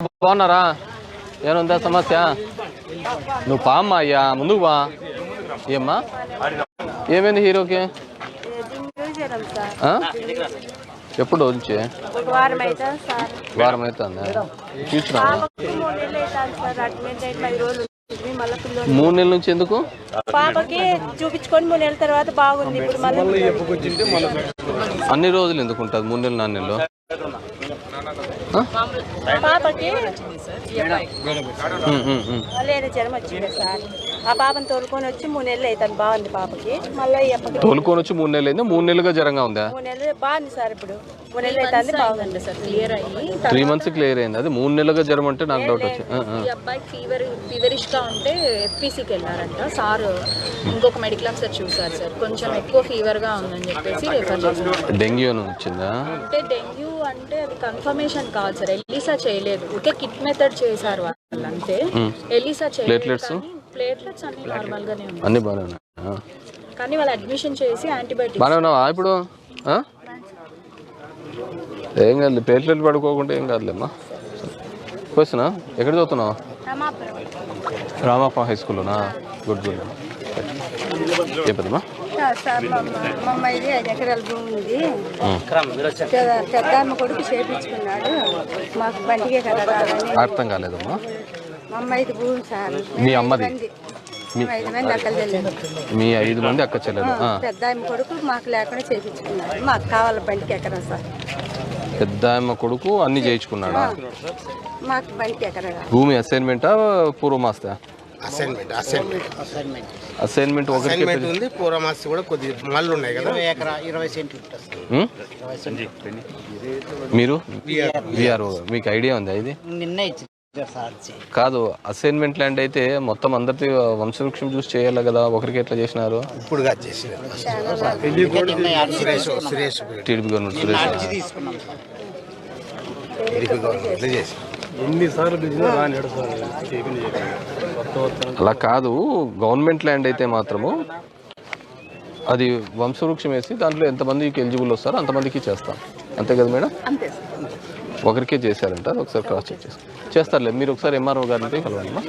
బాగున్నారా? ఏముందా సమస్య? నువ్వు పామ్మా అయ్యా, ముందుకు బా. ఏమ్మా ఏమైంది హీరోకి? ఎప్పుడు నుంచి? వారం అవుతుందా? చూసినా 3 నెలల నుంచి ఎందుకు? పాపకి చూపించుకొని 3 నెలల తర్వాత బాగుంది. ఇప్పుడు మళ్ళీ అన్ని రోజులు ఎందుకు ఉంటుంది? 3 నెలలు 4 నెలలు పాపకి జ్వరం వచ్చింది సార్. ఆ పాపను తోలుకొని వచ్చి 3 నెలలు అవుతుంది. బాగుంది పాపకి. మళ్ళీ తోలుకొని వచ్చి 3 నెలలు అయింది. 3 నెలలుగా జ్వరంగా ఉందా? 3 నెలలు బాగుంది సార్. ఇప్పుడు 3 నెలలు అవుతుంది. బాగుంది సార్. క్లియర్ అయ్యి 3 మంత్స్ క్లియర్ అయింది. అది 3 నెలలుగా జ్వరం అంటే నాకు డౌట్ వచ్చింది. ఈ అబ్బాయి ఫీవరిష్ గా ఉంటే ఎఫ్పీసీకి వెళ్ళారంట సార్. ఇంకొక మెడికల్ ఆఫీసర్ చూసారు సార్, కొంచెం ఎక్కువ ఫీవర్ గా ఉందని చెప్పేసి రిఫర్ చేశారు. డెంగ్యూ వచ్చిందా? అంటే డెంగ్యూ అంటే అది కన్ఫర్మేషన్ కాదు సార్. ఎలిసా చేయలేదు, ఓకే కిట్ మెథడ్ చేశారు వాళ్ళు అంతే. ఎలిసా చేయలేదు. ప్లేట్లెట్స్ అన్ని నార్మల్ గానే ఉన్నాయి, అన్ని బాగానే ఉన్నాయి. కానీ వాళ్ళు అడ్మిషన్ చేసి యాంటీబయాటిక్స్. బాగానే ఉన్నావా ఇప్పుడు? ఏం కాదు, ప్లేట్లెట్ పడుకోకుండా ఏం కాదులేమ్మా. క్వశ్చనా ఎక్కడ చదువుతున్నావు? రామాపురం హై స్కూల్లోనా? Good good. చెప్పదమ్మా. సార్ మా అమ్మాయిది 5 ఎకరాల భూమి ఉంది. పెద్దమ్మ కొడుకు చేపించుకున్నాడు. మాకు బండికే కదా రాదని. అర్థం కాలేదమ్మా. మా అమ్మాయిది భూమి సార్. మీ అమ్మది? 5 మంది అక్కలు చెల్లెలు. మీ 5 మంది అక్క చెల్లెలు. పెద్దమ్మ కొడుకు మాకు లేకుండా చేపించుకున్నాడు. మాకు కావాలి బండికి ఎకరా సార్. పెద్దమ్మ కొడుకు అన్ని చేయించుకున్నాడా? మాకు బండికి ఎకరా. భూమి అసైన్మెంటా పూర్వమాస్తా? అసైన్మెంట్ ఒకరికి ఉంది. పూర్వమాస్తి కూడా కొద్ది మళ్ళీ ఉన్నాయి కదా. 20 సెంట్లు. మీరు విఆర్ఓ, మీకు ఐడియా ఉందా ఇది? కాదు, అసైన్మెంట్ ల్యాండ్ అయితే మొత్తం అందరి వంశవృక్షం చూసి చేయాలి కదా. ఒకరికి ఎట్లా చేసినారు? ఇప్పుడు టీడీపీ గవర్నమెంట్ సురేష్ అలా కాదు. గవర్నమెంట్ ల్యాండ్ అయితే మాత్రము అది వంశవృక్షం వేసి దాంట్లో ఎంతమందికి ఎలిజిబుల్ వస్తారో అంతమందికి చేస్తాం. అంతే కదా మేడం? ఒకరికే చేశారంట. ఒకసారి క్రాస్ చెక్ చేస్తారులే. మీరు ఒకసారి ఎంఆర్ఓ గారిని కలవండి.